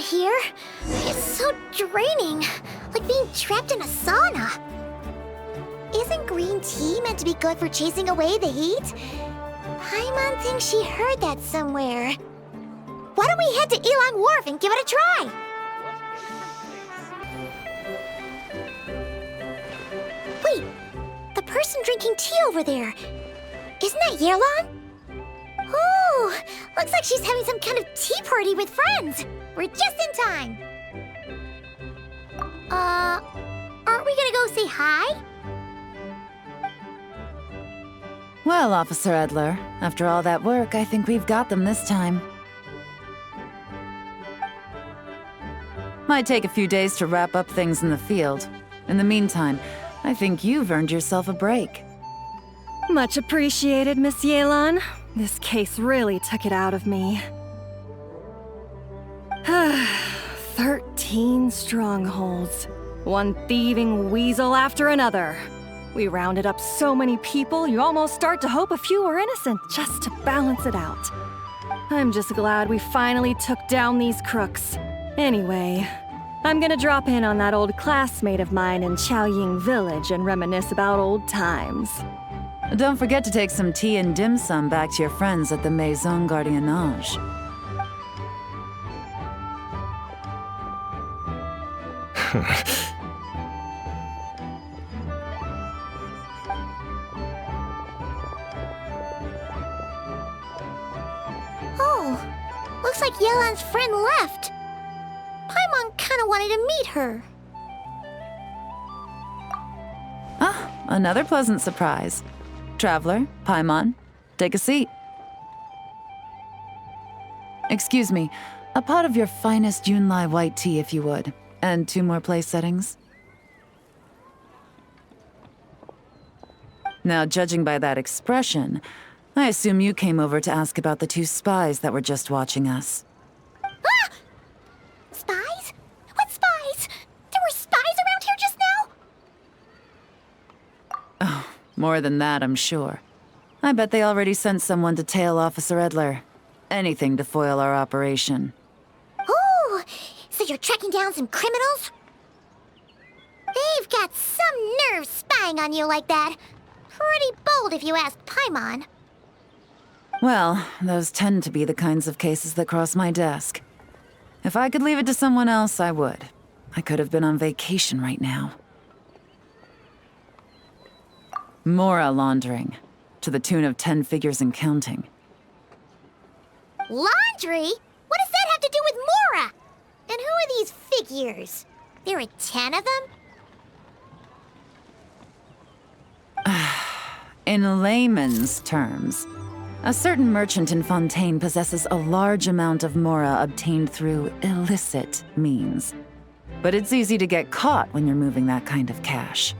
here. It's so draining, like being trapped in a sauna. Isn't green tea meant to be good for chasing away the heat? Paimon thinks she heard that somewhere. Why don't we head to Elon Wharf and give it a try? Wait, the person drinking tea over there, isn't that Yearlon? Ooh, looks like she's having some kind of tea party with friends. We're just in time. Aren't we gonna go say hi? Well, Officer Edler, after all that work, I think we've got them this time. Might take a few days to wrap up things in the field. In the meantime, I think you've earned yourself a break. Much appreciated, Miss Yelan. This case really took it out of me. 13 strongholds. One thieving weasel after another. We rounded up so many people, you almost start to hope a few were innocent, just to balance it out. I'm just glad we finally took down these crooks. Anyway, I'm gonna drop in on that old classmate of mine in Chaoying Village and reminisce about old times. Don't forget to take some tea and dim sum back to your friends at the Maison Gardiennage. Oh, looks like Yelan's friend left. Paimon kinda wanted to meet her. Ah, another pleasant surprise. Traveler, Paimon, take a seat. Excuse me, a pot of your finest Yunlai white tea if you would, and 2 more place settings. Now, judging by that expression, I assume you came over to ask about the 2 spies that were just watching us. Ah! Spies? What spies? There were spies around here just now? Oh, more than that, I'm sure. I bet they already sent someone to tail Officer Edler. Anything to foil our operation. Oh, so you're tracking down some criminals? They've got some nerve spying on you like that. Pretty bold if you ask Paimon. Well, those tend to be the kinds of cases that cross my desk. If I could leave it to someone else, I would. I could have been on vacation right now. Mora laundering, to the tune of 10 figures and counting. Laundry? What does that have to do with Mora? And who are these figures? There are 10 of them? In layman's terms, a certain merchant in Fontaine possesses a large amount of Mora obtained through illicit means. But it's easy to get caught when you're moving that kind of cash.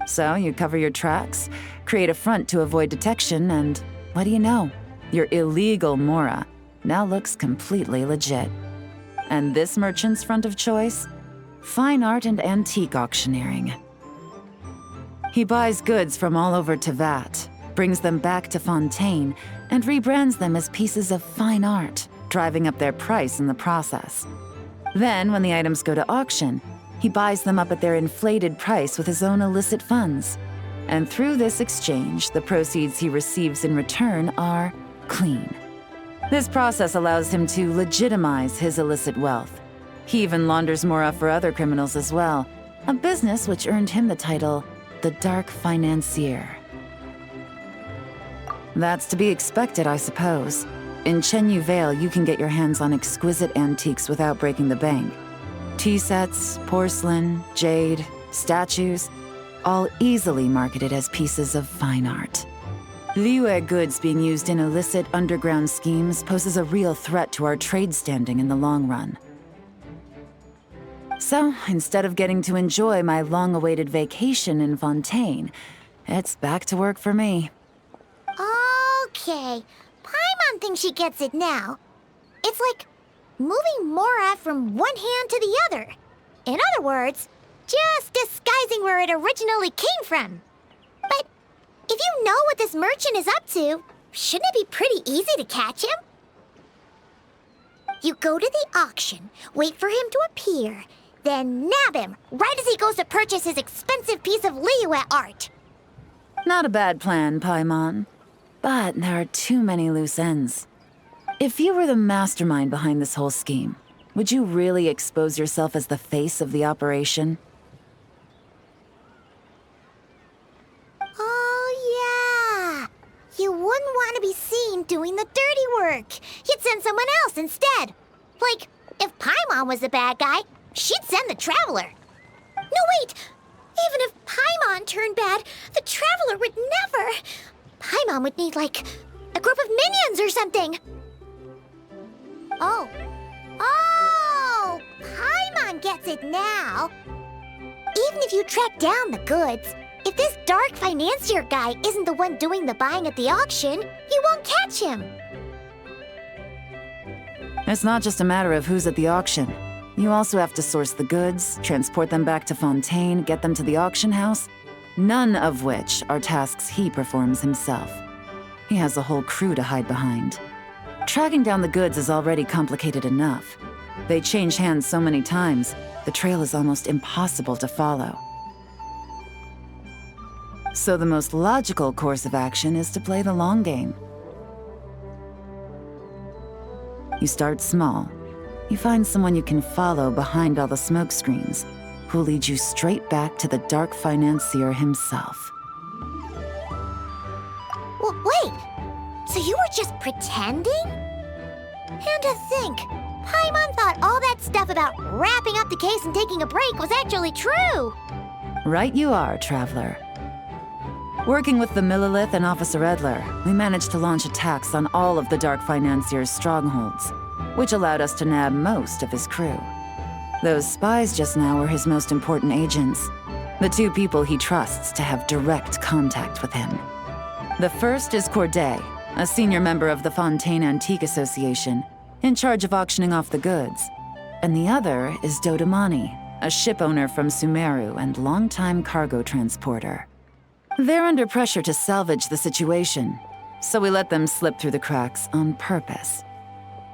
So you cover your tracks, create a front to avoid detection, and what do you know? Your illegal Mora now looks completely legit. And this merchant's front of choice? Fine art and antique auctioneering. He buys goods from all over Tevat, brings them back to Fontaine, and rebrands them as pieces of fine art, driving up their price in the process. Then, when the items go to auction, he buys them up at their inflated price with his own illicit funds. And through this exchange, the proceeds he receives in return are clean. This process allows him to legitimize his illicit wealth. He even launders Mora for other criminals as well, a business which earned him the title, the Dark Financier. That's to be expected, I suppose. In Chenyu Vale, you can get your hands on exquisite antiques without breaking the bank. Tea sets, porcelain, jade, statues, all easily marketed as pieces of fine art. Liyue goods being used in illicit underground schemes poses a real threat to our trade standing in the long run. So, instead of getting to enjoy my long-awaited vacation in Fontaine, it's back to work for me. Okay, Paimon thinks she gets it now. It's like moving Mora from one hand to the other. In other words, just disguising where it originally came from. But if you know what this merchant is up to, shouldn't it be pretty easy to catch him? You go to the auction, wait for him to appear, then nab him right as he goes to purchase his expensive piece of Liyue art. Not a bad plan, Paimon. But there are too many loose ends. If you were the mastermind behind this whole scheme, would you really expose yourself as the face of the operation? Oh, yeah. You wouldn't want to be seen doing the dirty work. You'd send someone else instead. Like, if Paimon was the bad guy, she'd send the Traveler. No, wait! Even if Paimon turned bad, the Traveler would never. Paimon would need, like, a group of minions or something. Oh. Oh! Paimon gets it now. Even if you track down the goods, if this dark financier guy isn't the one doing the buying at the auction, you won't catch him. It's not just a matter of who's at the auction. You also have to source the goods, transport them back to Fontaine, get them to the auction house, none of which are tasks he performs himself. He has a whole crew to hide behind. Tracking down the goods is already complicated enough. They change hands so many times, the trail is almost impossible to follow. So the most logical course of action is to play the long game. You start small. You find someone you can follow behind all the smoke screens, who'll lead you straight back to the dark financier himself. Well, wait! So you were just pretending? And to think, Paimon thought all that stuff about wrapping up the case and taking a break was actually true! Right you are, Traveler. Working with the Millilith and Officer Edler, we managed to launch attacks on all of the Dark Financier's strongholds, which allowed us to nab most of his crew. Those spies just now were his most important agents, the two people he trusts to have direct contact with him. The first is Corday, a senior member of the Fontaine Antique Association, in charge of auctioning off the goods. And the other is Dodamani, a ship owner from Sumeru and longtime cargo transporter. They're under pressure to salvage the situation, so we let them slip through the cracks on purpose.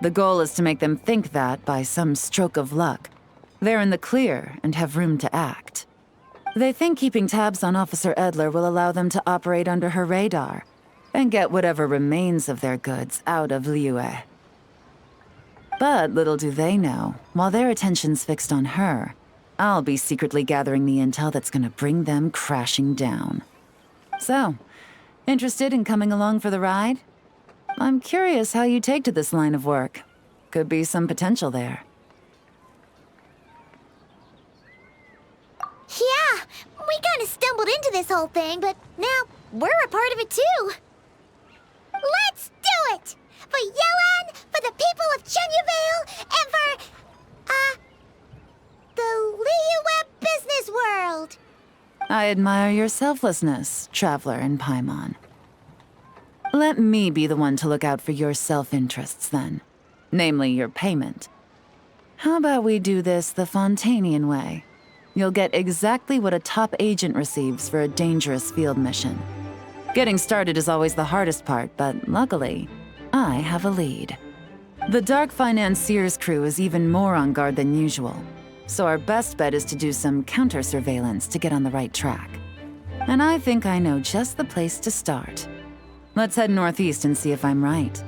The goal is to make them think that, by some stroke of luck, they're in the clear and have room to act. They think keeping tabs on Officer Edler will allow them to operate under her radar and get whatever remains of their goods out of Liyue. But little do they know, while their attention's fixed on her, I'll be secretly gathering the intel that's gonna bring them crashing down. So, interested in coming along for the ride? I'm curious how you take to this line of work. Could be some potential there. Yeah, we kinda stumbled into this whole thing, but now we're a part of it too. Let's do it! For Yelan, for the people of Chenyavale, and for, the Liyue business world! I admire your selflessness, Traveler and Paimon. Let me be the one to look out for your self-interests, then. Namely, your payment. How about we do this the Fontainian way? You'll get exactly what a top agent receives for a dangerous field mission. Getting started is always the hardest part, but luckily, I have a lead. The Dark Financier's crew is even more on guard than usual, so our best bet is to do some counter-surveillance to get on the right track. And I think I know just the place to start. Let's head northeast and see if I'm right.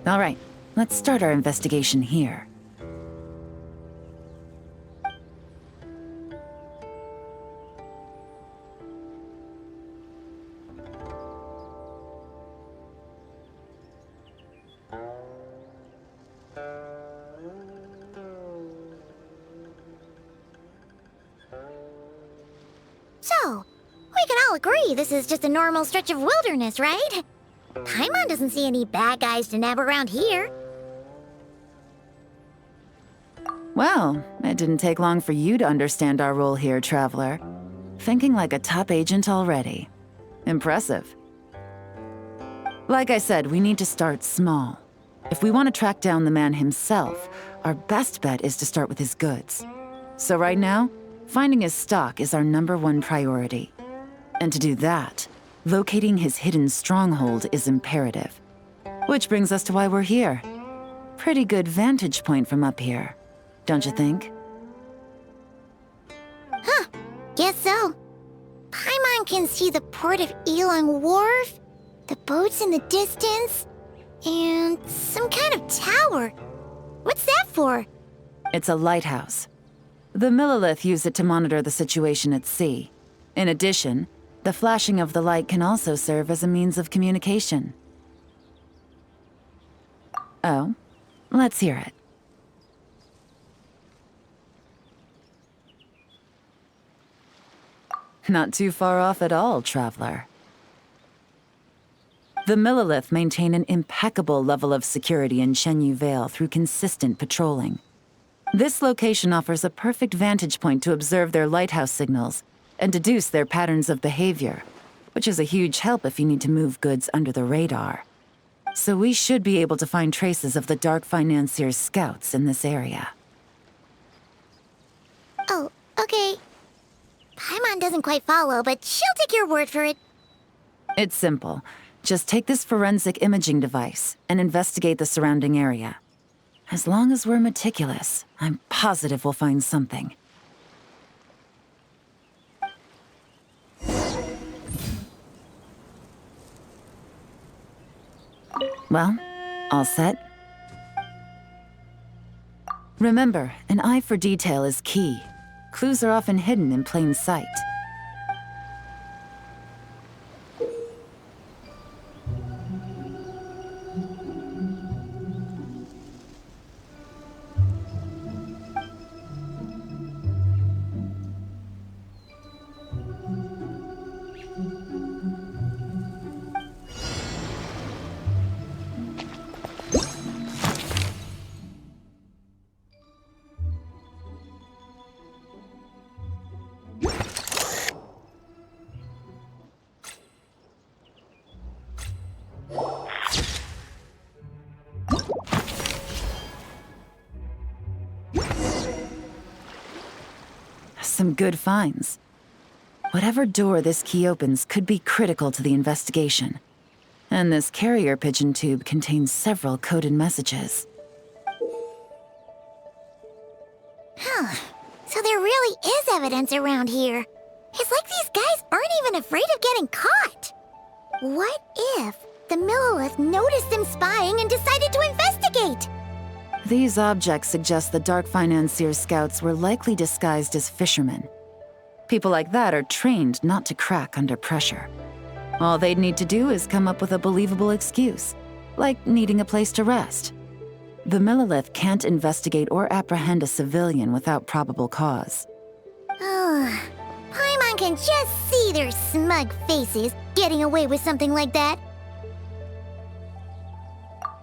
All right, let's start our investigation here. So, we can all agree this is just a normal stretch of wilderness, right? Paimon doesn't see any bad guys to nab around here. Well, it didn't take long for you to understand our role here, Traveler. Thinking like a top agent already. Impressive. Like I said, we need to start small. If we want to track down the man himself, our best bet is to start with his goods. So right now, Finding his stock is our #1 priority. And to do that, locating his hidden stronghold is imperative. Which brings us to why we're here. Pretty good vantage point from up here, don't you think? Huh, guess so. Paimon can see the port of Elong Wharf, the boats in the distance, and some kind of tower. What's that for? It's a lighthouse. The Millilith use it to monitor the situation at sea. In addition, the flashing of the light can also serve as a means of communication. Oh, let's hear it. Not too far off at all, traveler. The Millilith maintain an impeccable level of security in Shenyu Vale through consistent patrolling. This location offers a perfect vantage point to observe their lighthouse signals and deduce their patterns of behavior, which is a huge help if you need to move goods under the radar. So we should be able to find traces of the Dark Financier's scouts in this area. Oh, okay. Paimon doesn't quite follow, but she'll take your word for it. It's simple. Just take this forensic imaging device and investigate the surrounding area. As long as we're meticulous, I'm positive we'll find something. Well, all set? Remember, an eye for detail is key. Clues are often hidden in plain sight. Some good finds. Whatever door this key opens could be critical to the investigation. And this carrier pigeon tube contains several coded messages. Huh. So there really is evidence around here. It's like these guys aren't even afraid of getting caught. What if the Millilith noticed them spying and decided to investigate? These objects suggest the Dark Financier scouts were likely disguised as fishermen. People like that are trained not to crack under pressure. All they'd need to do is come up with a believable excuse, like needing a place to rest. The Millilith can't investigate or apprehend a civilian without probable cause. Ugh. Paimon can just see their smug faces getting away with something like that.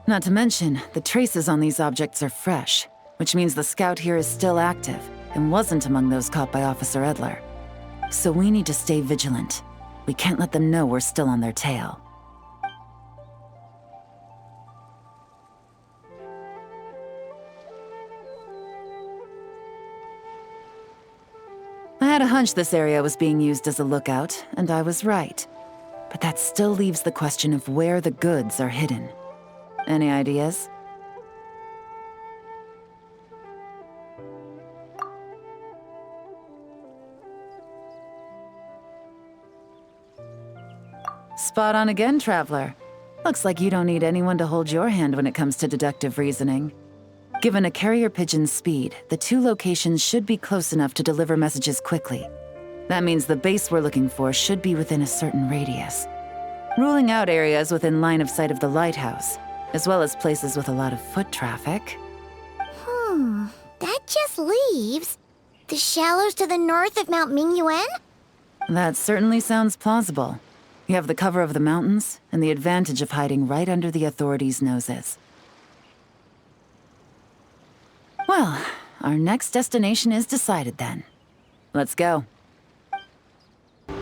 Not to mention, the traces on these objects are fresh, which means the scout here is still active and wasn't among those caught by Officer Edler. So we need to stay vigilant. We can't let them know we're still on their tail. I had a hunch this area was being used as a lookout, and I was right. But that still leaves the question of where the goods are hidden. Any ideas? Spot on again, traveler. Looks like you don't need anyone to hold your hand when it comes to deductive reasoning. Given a carrier pigeon's speed, the two locations should be close enough to deliver messages quickly. That means the base we're looking for should be within a certain radius. Ruling out areas within line of sight of the lighthouse, as well as places with a lot of foot traffic. That just leaves the shallows to the north of Mount Mingyuan? That certainly sounds plausible. You have the cover of the mountains, and the advantage of hiding right under the authorities' noses. Well, our next destination is decided then. Let's go. And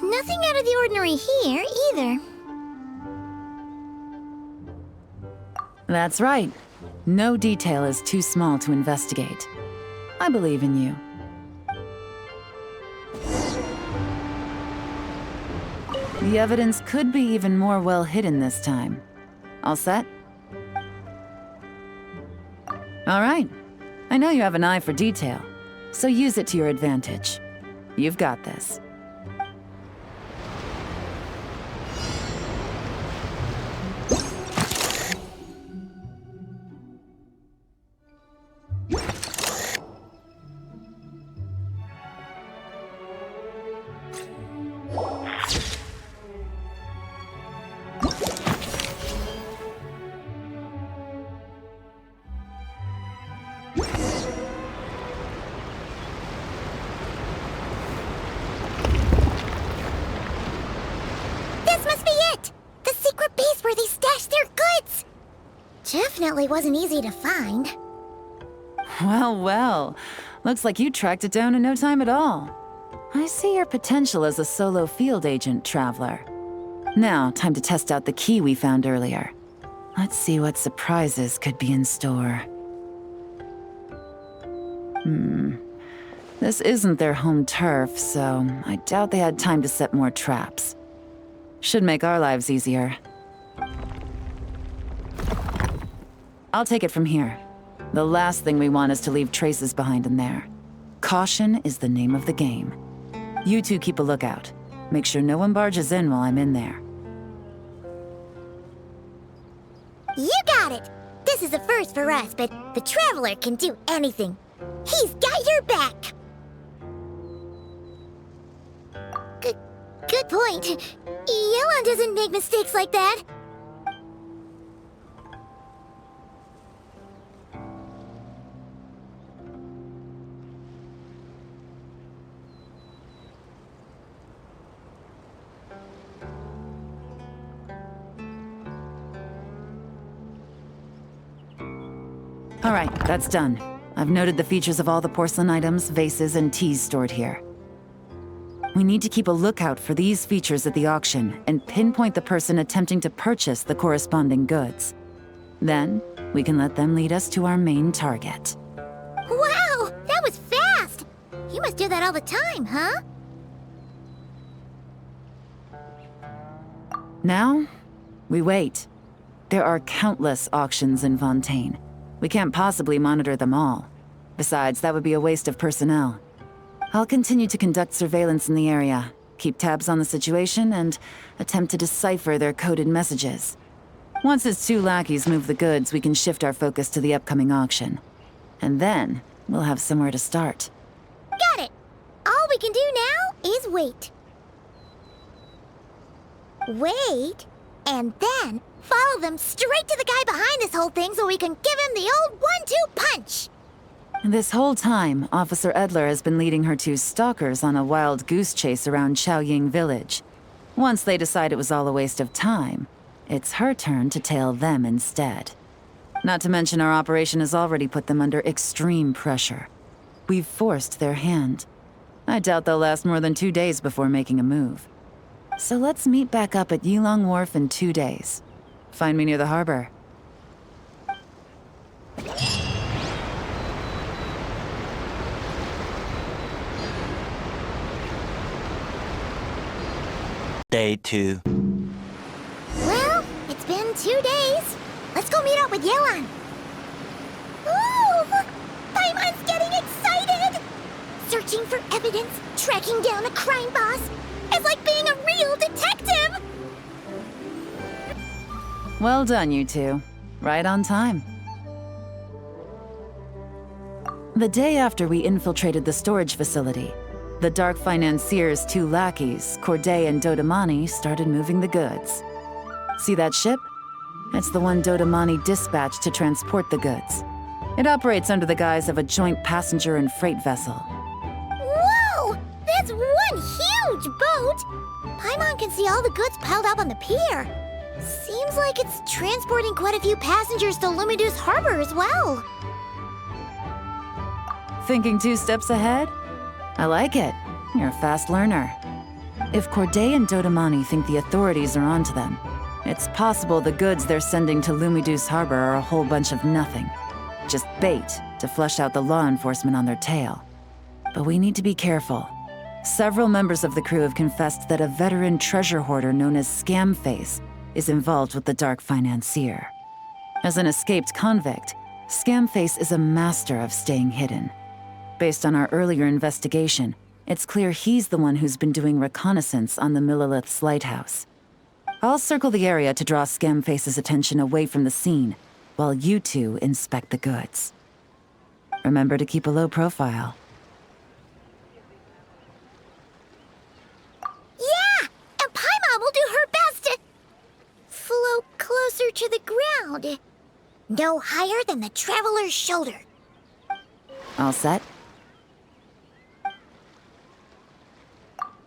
nothing out of the ordinary here, either. That's right. No detail is too small to investigate. I believe in you. The evidence could be even more well hidden this time. All set? All right. I know you have an eye for detail, so use it to your advantage. You've got this. Definitely wasn't easy to find. Well, well. Looks like you tracked it down in no time at all. I see your potential as a solo field agent, Traveler. Now, time to test out the key we found earlier. Let's see what surprises could be in store. This isn't their home turf, so I doubt they had time to set more traps. Should make our lives easier. I'll take it from here. The last thing we want is to leave traces behind in there. Caution is the name of the game. You two keep a lookout. Make sure no one barges in while I'm in there. You got it! This is a first for us, but the Traveler can do anything. He's got your back! Good point. Yelan doesn't make mistakes like that. All right, that's done. I've noted the features of all the porcelain items, vases, and teas stored here. We need to keep a lookout for these features at the auction and pinpoint the person attempting to purchase the corresponding goods. Then, we can let them lead us to our main target. Wow, that was fast! You must do that all the time, huh? Now, we wait. There are countless auctions in Fontaine. We can't possibly monitor them all. Besides, that would be a waste of personnel. I'll continue to conduct surveillance in the area, keep tabs on the situation, and attempt to decipher their coded messages. Once his two lackeys move the goods, we can shift our focus to the upcoming auction. And then, we'll have somewhere to start. Got it! All we can do now is wait. Wait, and then follow them straight to the guy behind this whole thing so we can give him the old 1-2 punch! This whole time, Officer Edler has been leading her two stalkers on a wild goose chase around Chaoying Village. Once they decide it was all a waste of time, it's her turn to tail them instead. Not to mention our operation has already put them under extreme pressure. We've forced their hand. I doubt they'll last more than 2 days before making a move. So let's meet back up at Yulong Wharf in 2 days. Find me near the harbor. Day 2. Well, it's been 2 days. Let's go meet up with Yelan. Ooh, look! Paimon's getting excited! Searching for evidence, tracking down a crime boss. It's like being a real detective! Well done, you two. Right on time. The day after we infiltrated the storage facility, the Dark Financier's two lackeys, Corday and Dodamani, started moving the goods. See that ship? It's the one Dodamani dispatched to transport the goods. It operates under the guise of a joint passenger and freight vessel. Whoa! That's one huge boat! Paimon can see all the goods piled up on the pier. Seems like it's transporting quite a few passengers to Lumidu's harbor as well. Thinking 2 steps ahead? I like it. You're a fast learner. If Corday and Dodamani think the authorities are onto them, it's possible the goods they're sending to Lumidu's harbor are a whole bunch of nothing. just bait to flush out the law enforcement on their tail. But we need to be careful. Several members of the crew have confessed that a veteran treasure hoarder known as Scamface is involved with the dark financier. As an escaped convict, Scamface is a master of staying hidden. Based on our earlier investigation, it's clear he's the one who's been doing reconnaissance on the Millilith's lighthouse. I'll circle the area to draw Scamface's attention away from the scene, while you two inspect the goods. Remember to keep a low profile. Yeah! And Paimon will do her best to float closer to the ground. No higher than the traveler's shoulder. All set?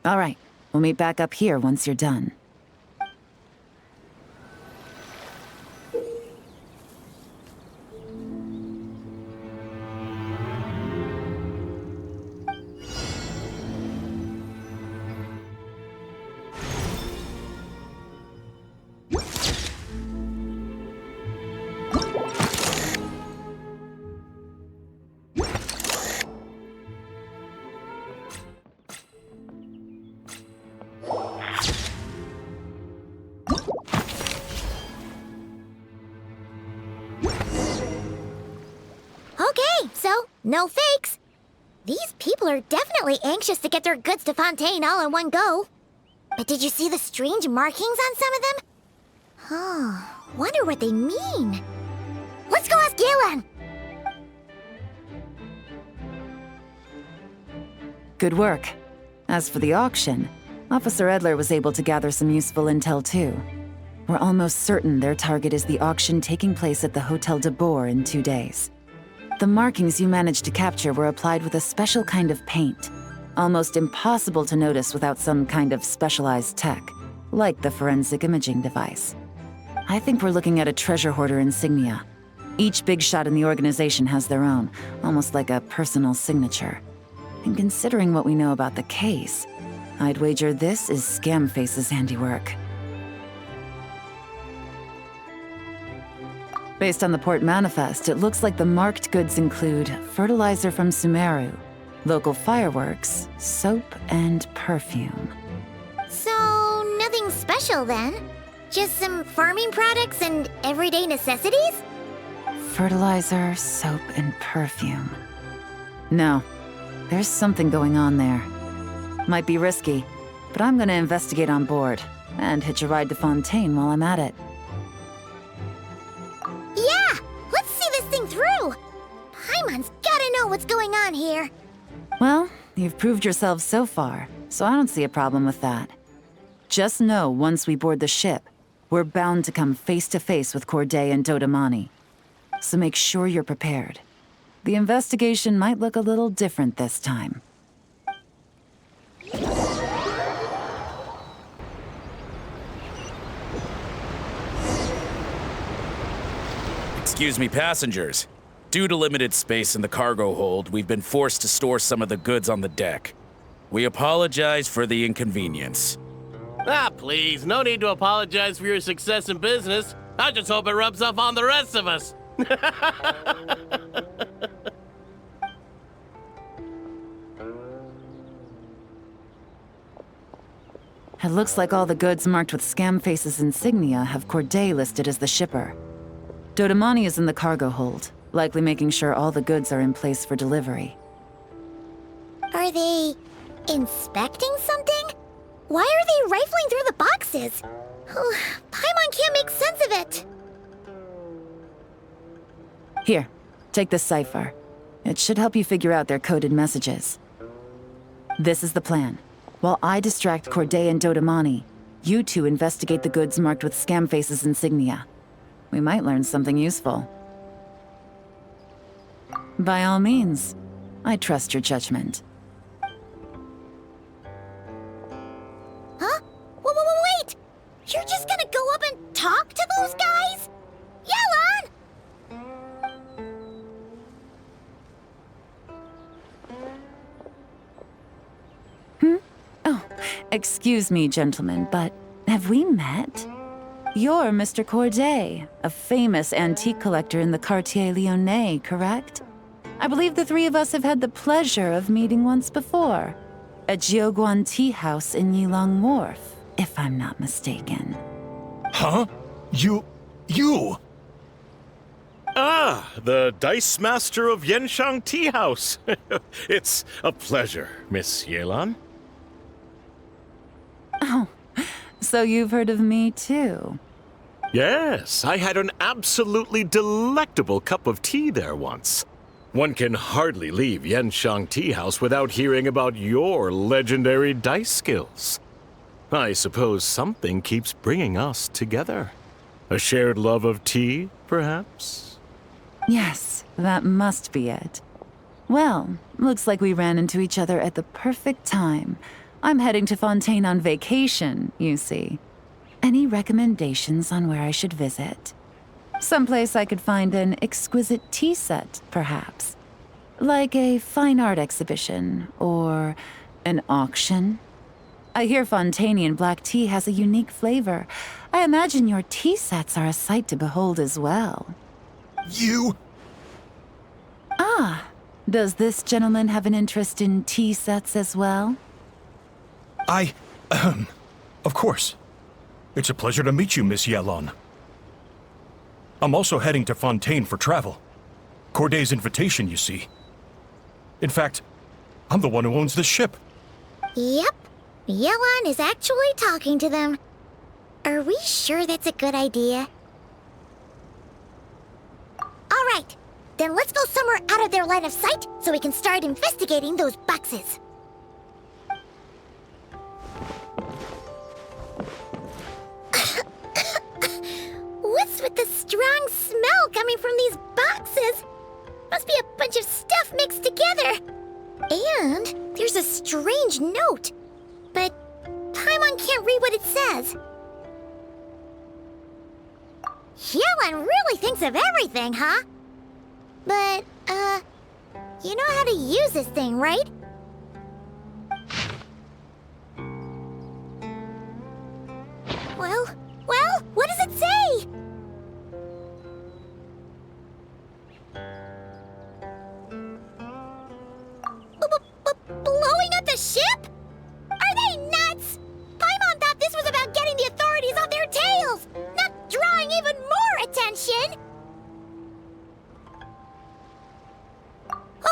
All right, we'll meet back up here once you're done. Okay, so no fakes. These people are definitely anxious to get their goods to Fontaine all in one go. But did you see the strange markings on some of them? Wonder what they mean. Let's go ask Galen! Good work. As for the auction, Officer Edler was able to gather some useful intel too. We're almost certain their target is the auction taking place at the Hotel de Boer in 2 days. The markings you managed to capture were applied with a special kind of paint, almost impossible to notice without some kind of specialized tech, like the forensic imaging device. I think we're looking at a treasure hoarder insignia. Each big shot in the organization has their own, almost like a personal signature. And considering what we know about the case, I'd wager this is Scamface's handiwork. Based on the port manifest, it looks like the marked goods include fertilizer from Sumeru, local fireworks, soap, and perfume. So, nothing special then? Just some farming products and everyday necessities? Fertilizer, soap, and perfume. No, there's something going on there. Might be risky, but I'm gonna investigate on board, and hitch a ride to Fontaine while I'm at it. Yeah! Let's see this thing through! Paimon's gotta know what's going on here. Well, you've proved yourselves so far, so I don't see a problem with that. Just know once we board the ship, we're bound to come face to face with Corday and Dodamani. So make sure you're prepared. The investigation might look a little different this time. Excuse me, passengers. Due to limited space in the cargo hold, we've been forced to store some of the goods on the deck. We apologize for the inconvenience. Ah, please, no need to apologize for your success in business. I just hope it rubs off on the rest of us. It looks like all the goods marked with Scamface's insignia have Corday listed as the shipper. Dodamani is in the cargo hold, likely making sure all the goods are in place for delivery. Are they inspecting something? Why are they rifling through the boxes? Paimon can't make sense of it. Here, take this cipher. It should help you figure out their coded messages. This is the plan. While I distract Corday and Dodamani, you two investigate the goods marked with Scamface's insignia. We might learn something useful. By all means, I trust your judgment. Huh? Wait! You're just gonna go up and talk to those guys? Yelan! Oh, excuse me, gentlemen, but have we met? You're Mr. Corday, a famous antique collector in the Quartier Lyonnais, correct? I believe the three of us have had the pleasure of meeting once before. At Jiuguan Tea House in Yilong Wharf, if I'm not mistaken. Huh? You... Ah, the Dice Master of Yenshang Tea House. It's a pleasure, Miss Yelan. Oh, so you've heard of me too? Yes, I had an absolutely delectable cup of tea there once. One can hardly leave Yenshang Tea House without hearing about your legendary dice skills. I suppose something keeps bringing us together. A shared love of tea, perhaps? Yes, that must be it. Well, looks like we ran into each other at the perfect time. I'm heading to Fontaine on vacation, you see. Any recommendations on where I should visit? Someplace I could find an exquisite tea set, perhaps. Like a fine art exhibition, or an auction. I hear Fontainian black tea has a unique flavor. I imagine your tea sets are a sight to behold as well. You... Ah, does this gentleman have an interest in tea sets as well? Of course. It's a pleasure to meet you, Miss Yelan. I'm also heading to Fontaine for travel. Corday's invitation, you see. In fact, I'm the one who owns this ship. Yep. Yelan is actually talking to them. Are we sure that's a good idea? All right. Then let's go somewhere out of their line of sight so we can start investigating those boxes. What's with the strong smell coming from these boxes? Must be a bunch of stuff mixed together. And there's a strange note. But Paimon can't read what it says. Yelan really thinks of everything, huh? But, you know how to use this thing, right? Well, what does it say? Blowing up the ship? Are they nuts? Paimon thought this was about getting the authorities on their tails, not drawing even more attention.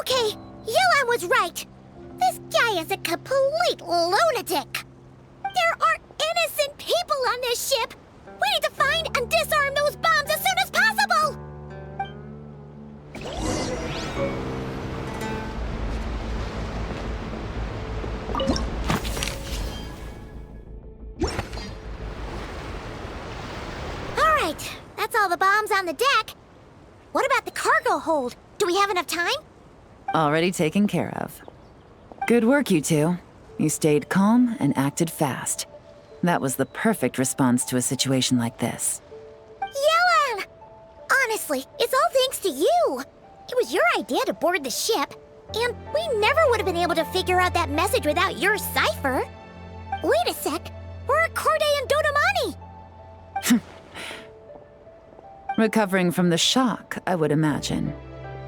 Okay, Yelan was right. This guy is a complete lunatic. There are innocent people on this ship. We need to find and disarm those bombs as soon as possible. All right, that's all the bombs on the deck. What about the cargo hold? Do we have enough time? Already taken care of. Good work, you two. You stayed calm and acted fast. That was the perfect response to a situation like this. Yelan! Honestly, it's all thanks to you. It was your idea to board the ship, and we never would have been able to figure out that message without your cipher. Wait a sec, we're at Corday and Dodamani. Recovering from the shock, I would imagine.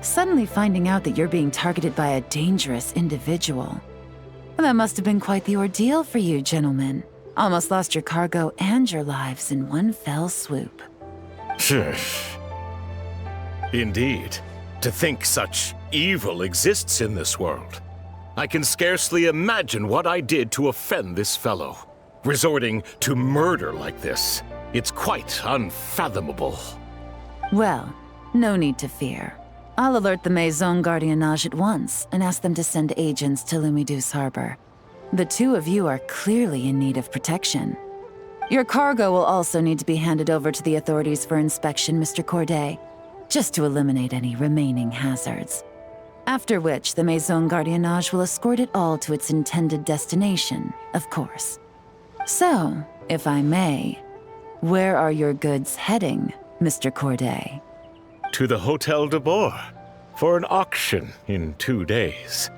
Suddenly finding out that you're being targeted by a dangerous individual. That must have been quite the ordeal for you, gentlemen. Almost lost your cargo and your lives in one fell swoop. Indeed. To think such evil exists in this world. I can scarcely imagine what I did to offend this fellow. Resorting to murder like this. It's quite unfathomable. Well, no need to fear. I'll alert the Maison Gardiennage at once and ask them to send agents to Lumidus Harbor. The two of you are clearly in need of protection. Your cargo will also need to be handed over to the authorities for inspection, Mr. Corday, just to eliminate any remaining hazards. After which, the Maison Gardiennage will escort it all to its intended destination, of course. So, if I may, where are your goods heading, Mr. Corday? To the Hotel de Boer for an auction in 2 days.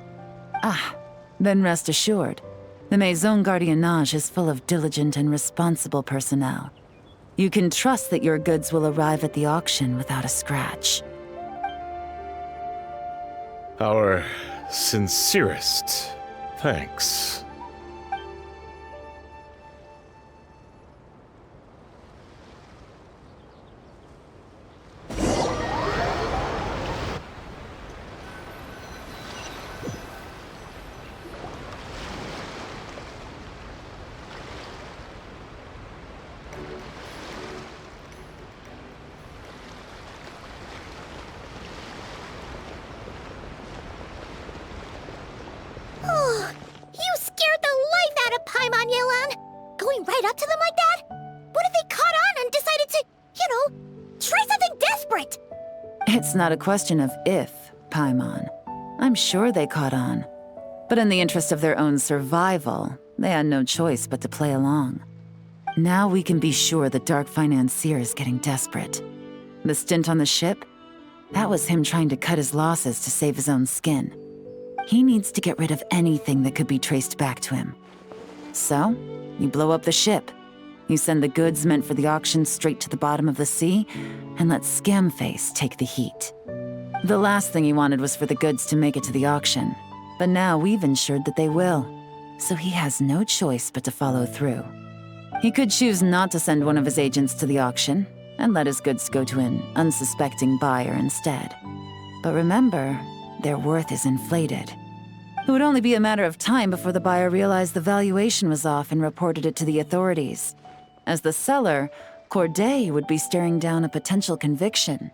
Ah, then rest assured, the Maison Gardiennage is full of diligent and responsible personnel. You can trust that your goods will arrive at the auction without a scratch. Our sincerest thanks. Oh, you scared the life out of Paimon, Yelan! Going right up to them like that? What if they caught on and decided to, try something desperate? It's not a question of if, Paimon. I'm sure they caught on. But in the interest of their own survival, they had no choice but to play along. Now we can be sure the Dark Financier is getting desperate. The stint on the ship? That was him trying to cut his losses to save his own skin. He needs to get rid of anything that could be traced back to him. So, you blow up the ship. You send the goods meant for the auction straight to the bottom of the sea, and let Scamface take the heat. The last thing he wanted was for the goods to make it to the auction, but now we've ensured that they will, so he has no choice but to follow through. He could choose not to send one of his agents to the auction, and let his goods go to an unsuspecting buyer instead. But remember, their worth is inflated. It would only be a matter of time before the buyer realized the valuation was off and reported it to the authorities. As the seller, Corday would be staring down a potential conviction.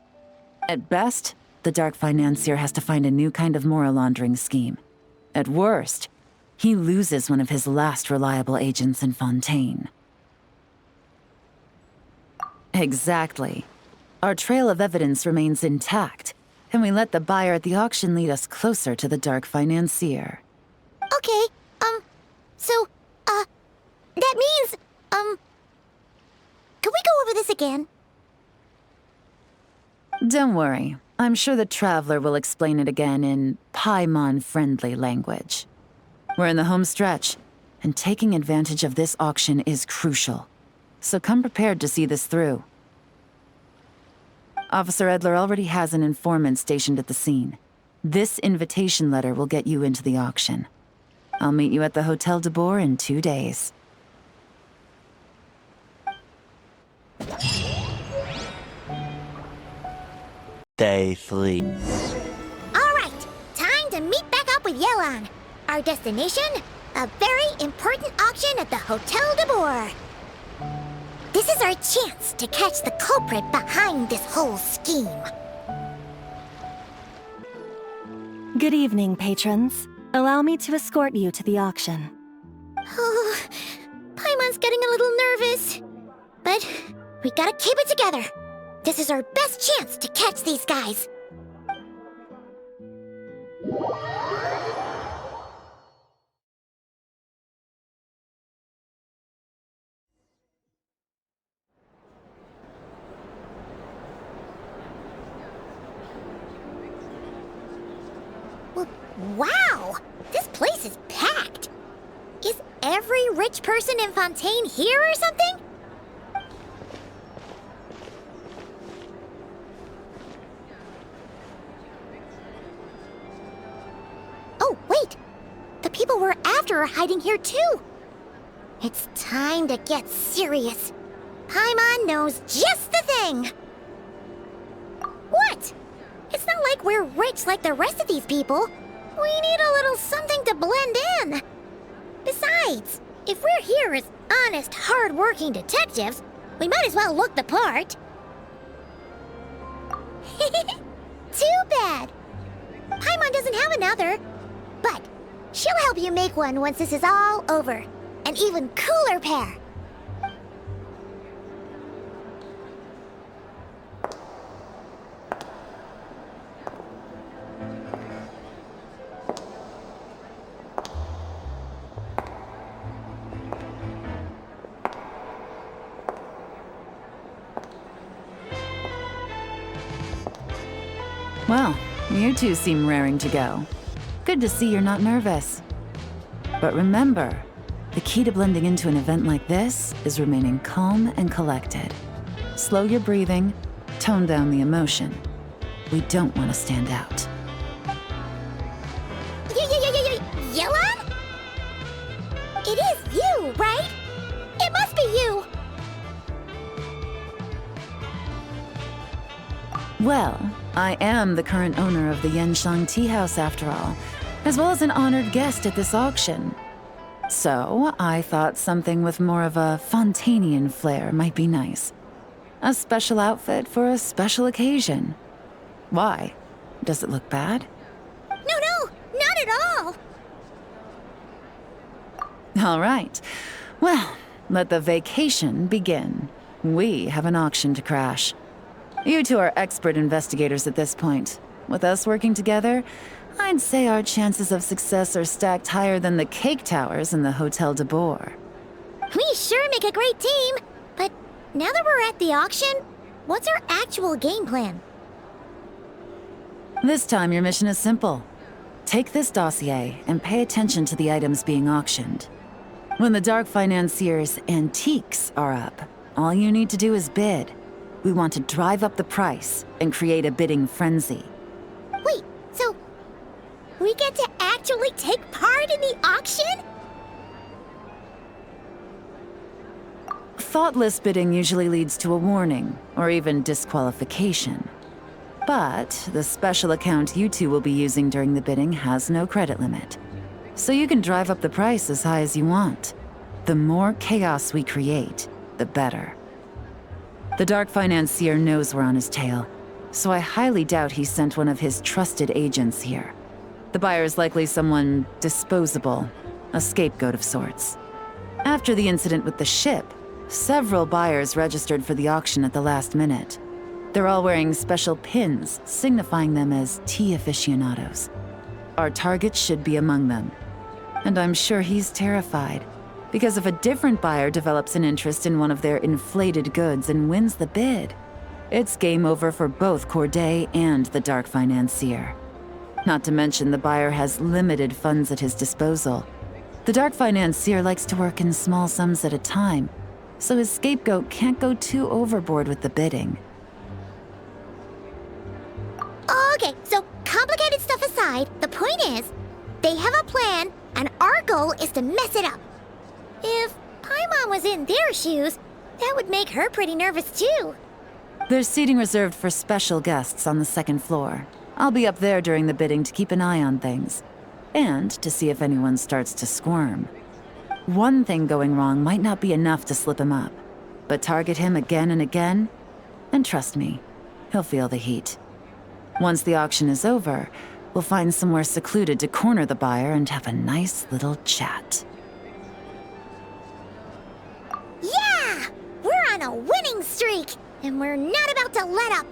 At best, the Dark Financier has to find a new kind of moral laundering scheme. At worst, he loses one of his last reliable agents in Fontaine. Exactly. Our trail of evidence remains intact, and we let the buyer at the auction lead us closer to the Dark Financier. Okay, that means, can we go over this again? Don't worry. I'm sure the Traveler will explain it again in Paimon-friendly language. We're in the home stretch, and taking advantage of this auction is crucial. So come prepared to see this through. Officer Edler already has an informant stationed at the scene. This invitation letter will get you into the auction. I'll meet you at the Hotel de Boer in 2 days. Day 3. Alright, time to meet back up with Yelan. Our destination? A very important auction at the Hotel de Boer. This is our chance to catch the culprit behind this whole scheme. Good evening, patrons. Allow me to escort you to the auction. Oh, Paimon's getting a little nervous. But we gotta keep it together. This is our best chance to catch these guys. Wow! This place is packed! Is every rich person in Fontaine here or something? Oh, wait! The people we're after are hiding here too! It's time to get serious. Paimon knows just the thing! What? It's not like we're rich like the rest of these people. We need a little something to blend in. Besides, if we're here as honest, hard-working detectives, we might as well look the part. Too bad. Paimon doesn't have another. But she'll help you make one once this is all over. An even cooler pair. Well, you two seem raring to go. Good to see you're not nervous. But remember, the key to blending into an event like this is remaining calm and collected. slow your breathing, tone down the emotion. We don't want to stand out. Yelan? It is you, right? It must be you! Well, I am the current owner of the Genshin Tea House after all, as well as an honored guest at this auction. So, I thought something with more of a Fontanian flair might be nice. A special outfit for a special occasion. Why? Does it look bad? No, not at all! All right. Well, let the vacation begin. We have an auction to crash. You two are expert investigators at this point. With us working together, I'd say our chances of success are stacked higher than the cake towers in the Hotel de Boer. We sure make a great team! But now that we're at the auction, what's our actual game plan? This time your mission is simple. Take this dossier and pay attention to the items being auctioned. When the Dark Financier's antiques are up, all you need to do is bid. We want to drive up the price and create a bidding frenzy. Wait, so we get to actually take part in the auction? Thoughtless bidding usually leads to a warning, or even disqualification. But the special account you two will be using during the bidding has no credit limit. So you can drive up the price as high as you want. The more chaos we create, the better. The Dark Financier knows we're on his tail, so I highly doubt he sent one of his trusted agents here. The buyer's likely someone disposable, a scapegoat of sorts. After the incident with the ship, several buyers registered for the auction at the last minute. They're all wearing special pins, signifying them as tea aficionados. Our target should be among them. And I'm sure he's terrified, because if a different buyer develops an interest in one of their inflated goods and wins the bid, it's game over for both Corday and the Dark Financier. Not to mention the buyer has limited funds at his disposal. The Dark Financier likes to work in small sums at a time, so his scapegoat can't go too overboard with the bidding. Okay, so complicated stuff aside, the point is, they have a plan, and our goal is to mess it up. If Paimon was in their shoes, that would make her pretty nervous too. There's seating reserved for special guests on the second floor. I'll be up there during the bidding to keep an eye on things, and to see if anyone starts to squirm. One thing going wrong might not be enough to slip him up, but target him again and again, and trust me, he'll feel the heat. Once the auction is over, we'll find somewhere secluded to corner the buyer and have a nice little chat. Yeah! We're on a winning streak, and we're not about to let up.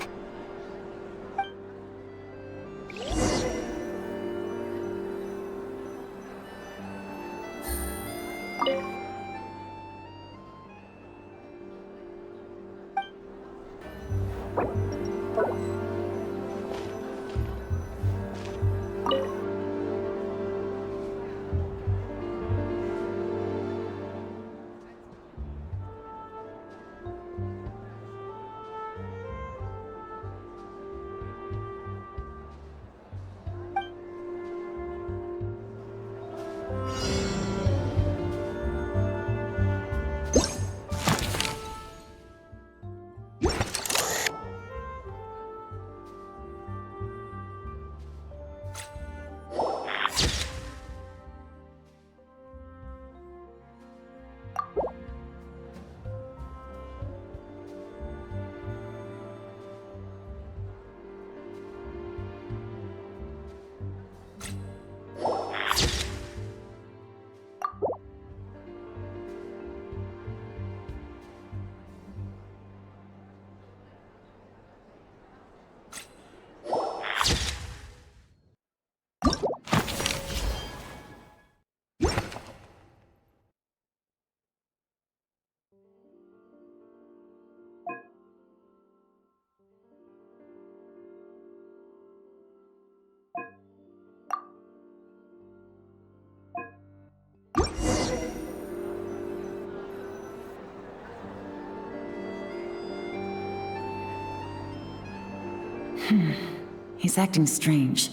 He's acting strange,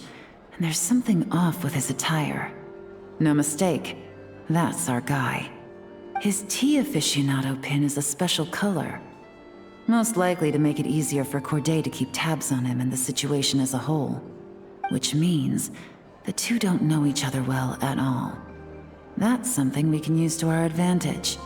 and there's something off with his attire. No mistake, that's our guy. His tea aficionado pin is a special color. Most likely to make it easier for Corday to keep tabs on him and the situation as a whole. Which means the two don't know each other well at all. That's something we can use to our advantage.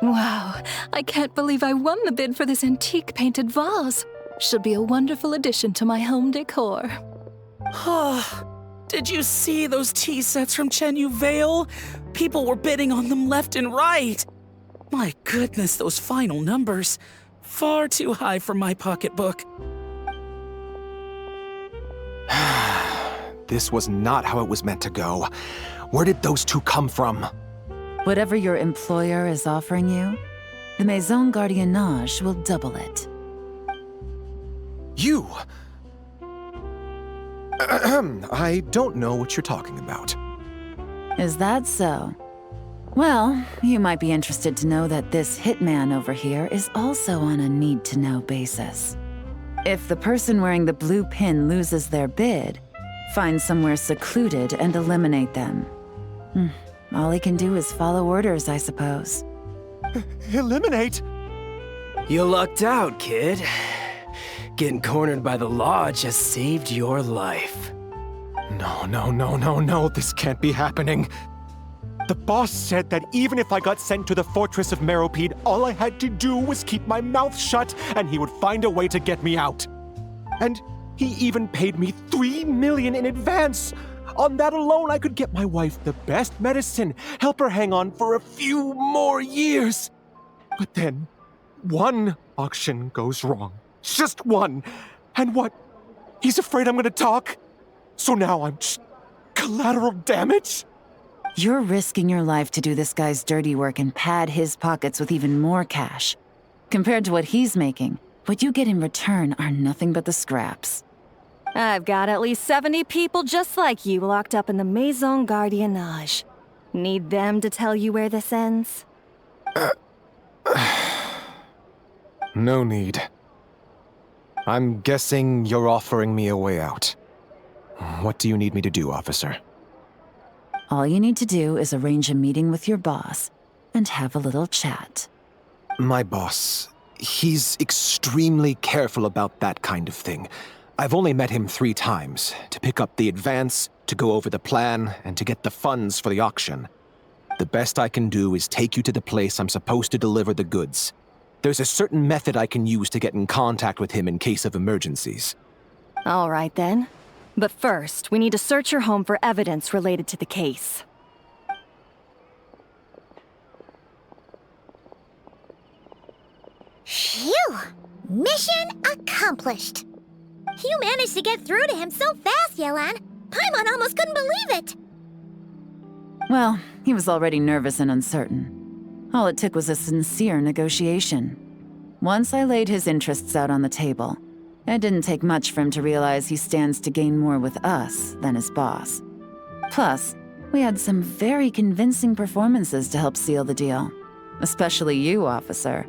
Wow, I can't believe I won the bid for this antique painted vase. Should be a wonderful addition to my home decor. Did you see those tea sets from Chenyu Vale? People were bidding on them left and right. My goodness, those final numbers. Far too high for my pocketbook. This was not how it was meant to go. Where did those two come from? Whatever your employer is offering you, the Maison Gardiennage will double it. You! I don't know what you're talking about. Is that so? Well, you might be interested to know that this hitman over here is also on a need-to-know basis. If the person wearing the blue pin loses their bid, find somewhere secluded and eliminate them. All he can do is follow orders, I suppose. Eliminate? You lucked out, kid. Getting cornered by the law just saved your life. No, this can't be happening. The boss said that even if I got sent to the Fortress of Meropide, all I had to do was keep my mouth shut and he would find a way to get me out. And he even paid me $3 million in advance. On that alone, I could get my wife the best medicine, help her hang on for a few more years. But then, one auction goes wrong. Just one. And what? He's afraid I'm gonna talk? So now I'm just collateral damage? You're risking your life to do this guy's dirty work and pad his pockets with even more cash. Compared to what he's making, what you get in return are nothing but the scraps. I've got at least 70 people just like you locked up in the Maison Gardiennage. Need them to tell you where this ends? No need. I'm guessing you're offering me a way out. What do you need me to do, officer? All you need to do is arrange a meeting with your boss and have a little chat. My boss, he's extremely careful about that kind of thing. I've only met him 3 times, to pick up the advance, to go over the plan, and to get the funds for the auction. The best I can do is take you to the place I'm supposed to deliver the goods. There's a certain method I can use to get in contact with him in case of emergencies. All right then. But first, we need to search your home for evidence related to the case. Phew! Mission accomplished. You managed to get through to him so fast, Yelan. Paimon almost couldn't believe it. Well, he was already nervous and uncertain. All it took was a sincere negotiation. Once I laid his interests out on the table, it didn't take much for him to realize he stands to gain more with us than his boss. Plus, we had some very convincing performances to help seal the deal. Especially you, officer.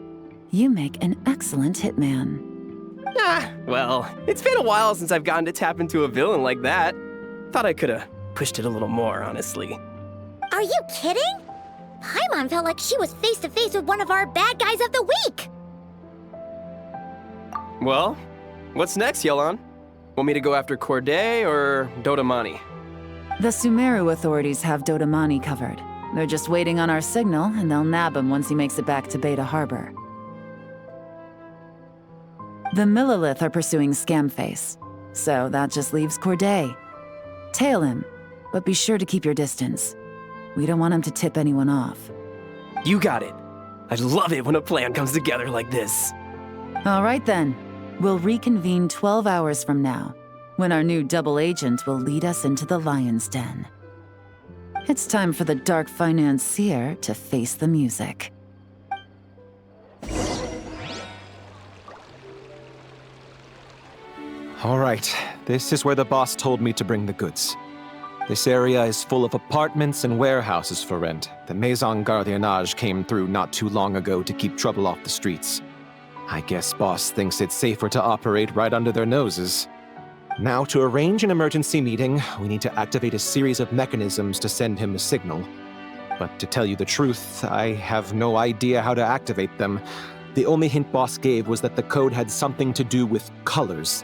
You make an excellent hitman. Well, it's been a while since I've gotten to tap into a villain like that. Thought I could've pushed it a little more, honestly. Are you kidding? Paimon felt like she was face to face with one of our bad guys of the week. Well, what's next, Yelan? Want me to go after Corday or Dodamani? The Sumeru authorities have Dodamani covered. They're just waiting on our signal, and they'll nab him once he makes it back to Beta Harbor. The Millilith are pursuing Scamface, so that just leaves Corday. Tail him, but be sure to keep your distance. We don't want him to tip anyone off. You got it. I love it when a plan comes together like this. All right then. We'll reconvene 12 hours from now, when our new double agent will lead us into the Lion's Den. It's time for the dark financier to face the music. All right, this is where the boss told me to bring the goods. This area is full of apartments and warehouses for rent. The Maison Gardiennage came through not too long ago to keep trouble off the streets. I guess boss thinks it's safer to operate right under their noses. Now, to arrange an emergency meeting, we need to activate a series of mechanisms to send him a signal. But to tell you the truth, I have no idea how to activate them. The only hint boss gave was that the code had something to do with colors.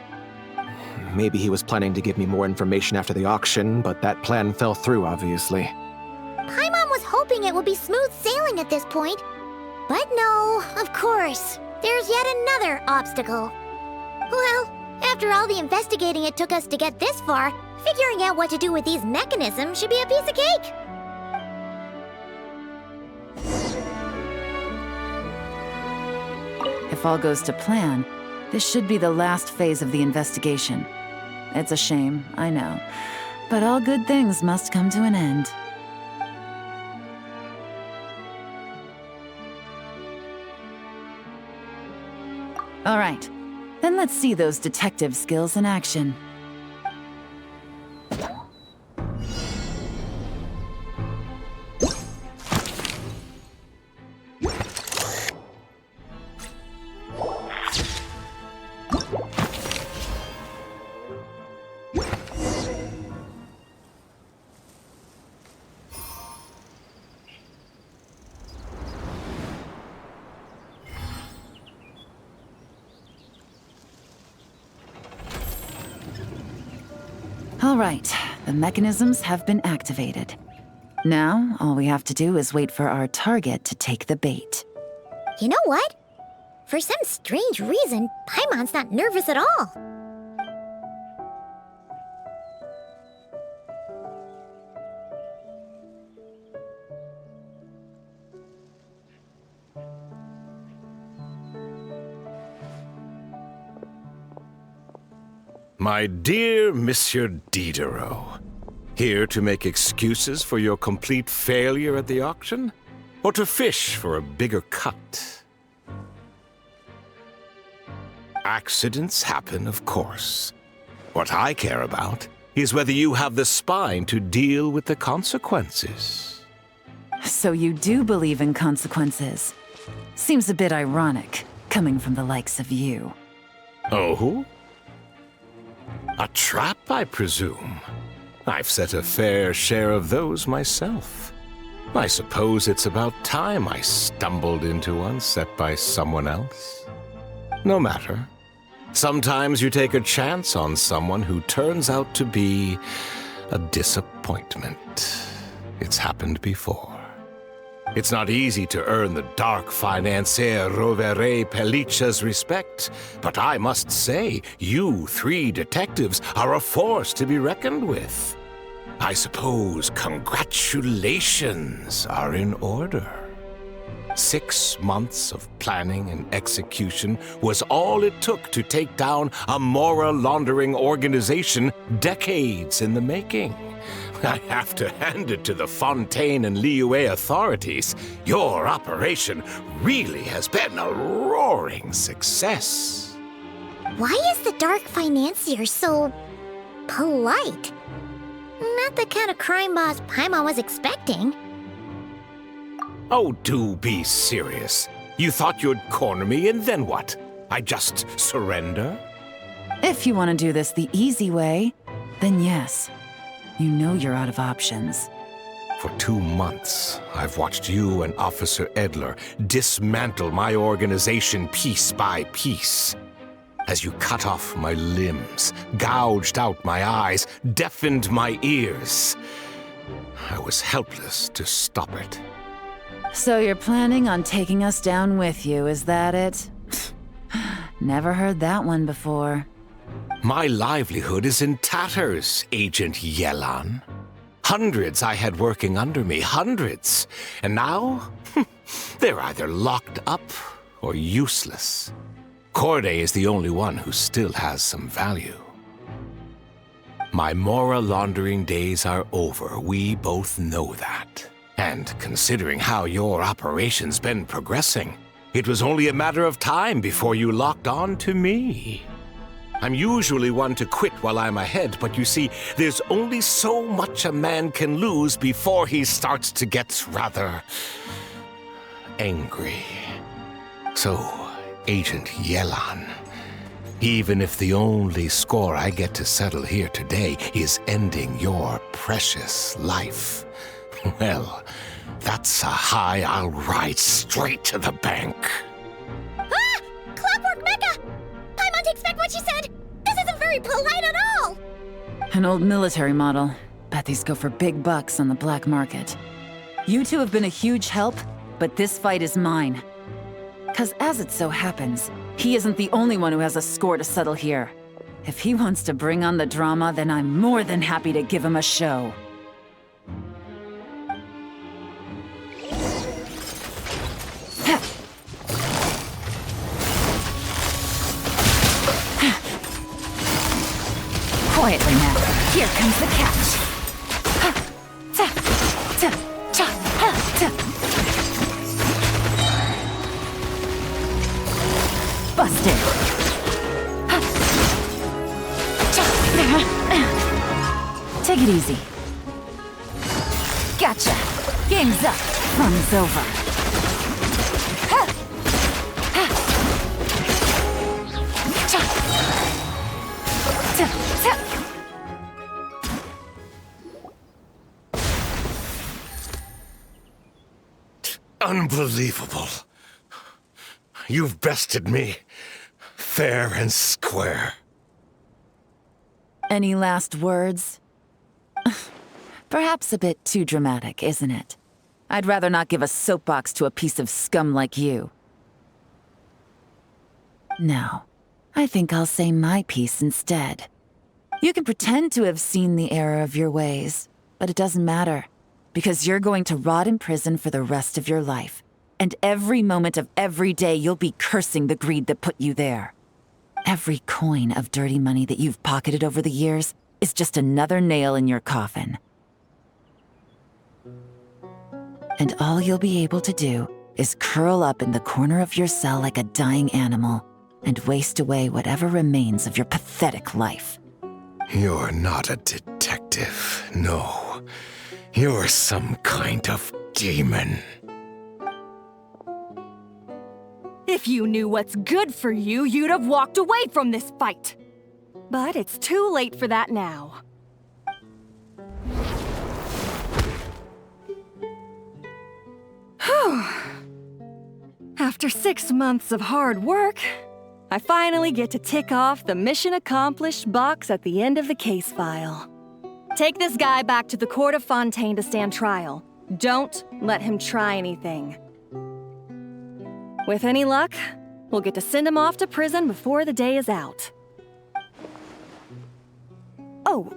Maybe he was planning to give me more information after the auction, but that plan fell through, obviously. Paimon was hoping it would be smooth sailing at this point. But no, of course. There's yet another obstacle. Well, after all the investigating it took us to get this far, figuring out what to do with these mechanisms should be a piece of cake. If all goes to plan, this should be the last phase of the investigation. It's a shame, I know. But all good things must come to an end. All right, then let's see those detective skills in action. All right, the mechanisms have been activated. Now, all we have to do is wait for our target to take the bait. You know what? For some strange reason, Paimon's not nervous at all. My dear Monsieur Diderot, here to make excuses for your complete failure at the auction? Or to fish for a bigger cut? Accidents happen, of course. What I care about is whether you have the spine to deal with the consequences. So you do believe in consequences. Seems a bit ironic, coming from the likes of you. Oh? A trap, I presume. I've set a fair share of those myself. I suppose it's about time I stumbled into one set by someone else. No matter. Sometimes you take a chance on someone who turns out to be a disappointment. It's happened before. It's not easy to earn the dark financier Rovere Pelliccia's respect, but I must say, you three detectives are a force to be reckoned with. I suppose congratulations are in order. 6 months of planning and execution was all it took to take down a Mora laundering organization decades in the making. I have to hand it to the Fontaine and Liyue authorities. Your operation really has been a roaring success. Why is the Dark Financier so polite? Not the kind of crime boss Paimon was expecting. Oh, do be serious. You thought you'd corner me, and then what? I just surrender? If you want to do this the easy way, then yes. You know you're out of options. For 2 months, I've watched you and Officer Edler dismantle my organization piece by piece. As you cut off my limbs, gouged out my eyes, deafened my ears. I was helpless to stop it. So you're planning on taking us down with you, is that it? Never heard that one before. My livelihood is in tatters, Agent Yelan. Hundreds I had working under me, hundreds. And now, they're either locked up or useless. Corday is the only one who still has some value. My Mora laundering days are over. We both know that. And considering how your operation's been progressing, it was only a matter of time before you locked on to me. I'm usually one to quit while I'm ahead, but you see, there's only so much a man can lose before he starts to get rather angry. So, Agent Yelan, even if the only score I get to settle here today is ending your precious life, well, that's a high I'll ride straight to the bank. Ah! Clockwork Mecha! Paimon takes back what she said! This isn't very polite at all! An old military model. Bet these go for big bucks on the black market. You two have been a huge help, but this fight is mine. 'Cause as it so happens, he isn't the only one who has a score to settle here. If he wants to bring on the drama, then I'm more than happy to give him a show. Quietly now. Here comes the catch. Busted. Take it easy. Gotcha. Game's up. Fun's over. Unbelievable. You've bested me, fair and square. Any last words? Perhaps a bit too dramatic, isn't it? I'd rather not give a soapbox to a piece of scum like you. No, I think I'll say my piece instead. You can pretend to have seen the error of your ways, but it doesn't matter, because you're going to rot in prison for the rest of your life. And every moment of every day you'll be cursing the greed that put you there. Every coin of dirty money that you've pocketed over the years is just another nail in your coffin. And all you'll be able to do is curl up in the corner of your cell like a dying animal and waste away whatever remains of your pathetic life. You're not a detective, no. You're some kind of demon. If you knew what's good for you, you'd have walked away from this fight. But it's too late for that now. Whew. After 6 months of hard work, I finally get to tick off the mission accomplished box at the end of the case file. Take this guy back to the court of Fontaine to stand trial. Don't let him try anything. With any luck, we'll get to send him off to prison before the day is out. Oh,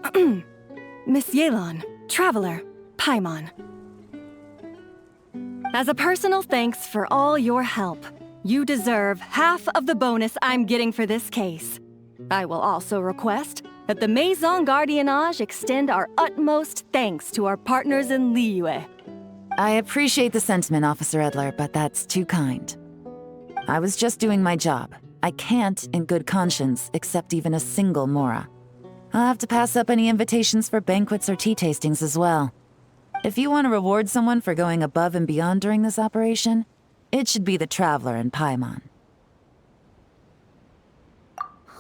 Miss Yelan, Traveler, Paimon. As a personal thanks for all your help, you deserve half of the bonus I'm getting for this case. I will also request that the Maison Gardiennage extend our utmost thanks to our partners in Liyue. I appreciate the sentiment, Officer Edler, but that's too kind. I was just doing my job. I can't, in good conscience, accept even a single Mora. I'll have to pass up any invitations for banquets or tea tastings as well. If you want to reward someone for going above and beyond during this operation, it should be the Traveler and Paimon.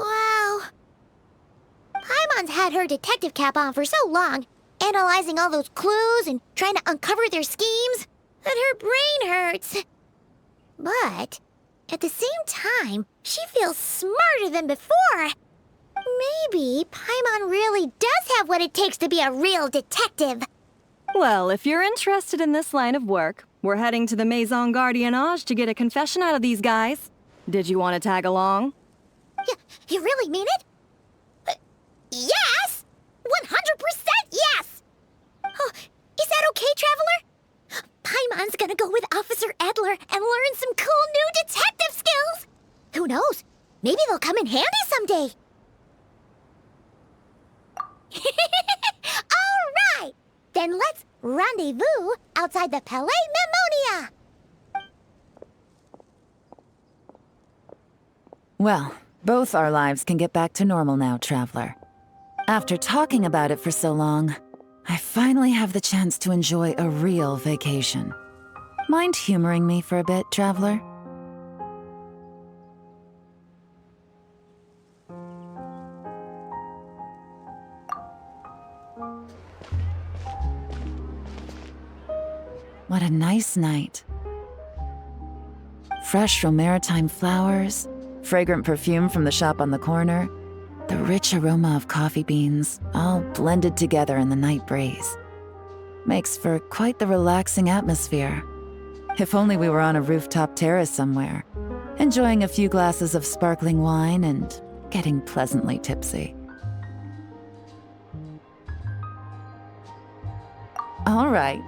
Wow. Paimon's had her detective cap on for so long, analyzing all those clues and trying to uncover their schemes, that her brain hurts. But at the same time, she feels smarter than before. Maybe Paimon really does have what it takes to be a real detective. Well, if you're interested in this line of work, we're heading to the Maison Gardiennage to get a confession out of these guys. Did you want to tag along? You really mean it? Yes! 100% yes! Oh, is that okay, Traveler? Paimon's gonna go with Officer Edler and learn some cool new detective skills! Who knows? Maybe they'll come in handy someday. and let's rendezvous outside the Palais Memmonia! Well, both our lives can get back to normal now, Traveler. After talking about it for so long, I finally have the chance to enjoy a real vacation. Mind humoring me for a bit, Traveler? What a nice night. Fresh maritime flowers, fragrant perfume from the shop on the corner, the rich aroma of coffee beans, all blended together in the night breeze. Makes for quite the relaxing atmosphere. If only we were on a rooftop terrace somewhere, enjoying a few glasses of sparkling wine and getting pleasantly tipsy. All right,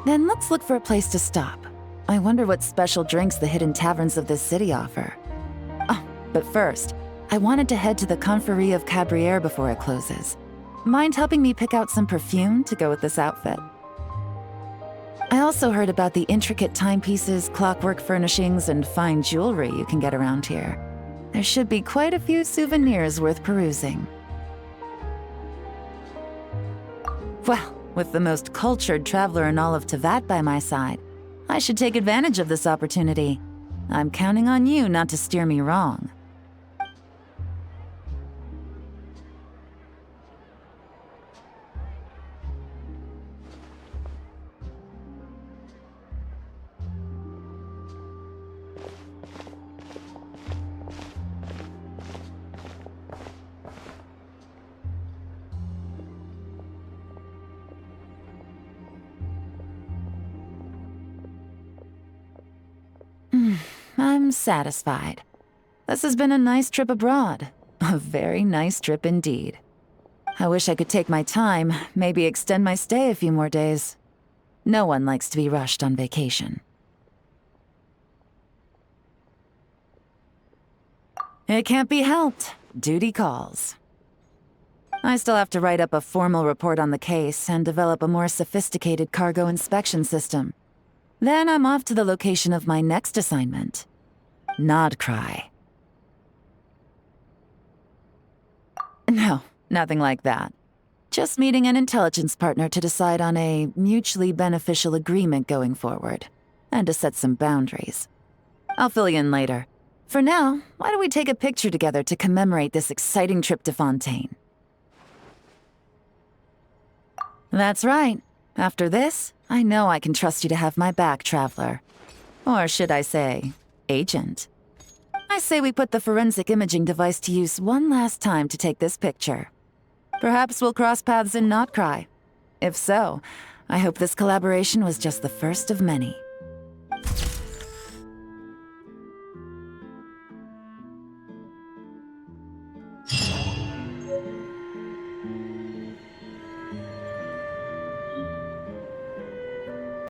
then let's look for a place to stop. I wonder what special drinks the hidden taverns of this city offer. Oh, but first, I wanted to head to the Confrérie of Cabrières before it closes. Mind helping me pick out some perfume to go with this outfit? I also heard about the intricate timepieces, clockwork furnishings, and fine jewelry you can get around here. There should be quite a few souvenirs worth perusing. Well, with the most cultured traveler in all of Tevat by my side, I should take advantage of this opportunity. I'm counting on you not to steer me wrong. I'm satisfied. This has been a nice trip abroad. A very nice trip indeed. I wish I could take my time, maybe extend my stay a few more days. No one likes to be rushed on vacation. It can't be helped. Duty calls. I still have to write up a formal report on the case and develop a more sophisticated cargo inspection system. Then I'm off to the location of my next assignment. Nodcry. No, nothing like that. Just meeting an intelligence partner to decide on a mutually beneficial agreement going forward, and to set some boundaries. I'll fill you in later. For now, why don't we take a picture together to commemorate this exciting trip to Fontaine? That's right. After this, I know I can trust you to have my back, Traveler. Or should I say, Agent. I say we put the forensic imaging device to use one last time to take this picture. Perhaps we'll cross paths in Nodcry. If so, I hope this collaboration was just the first of many.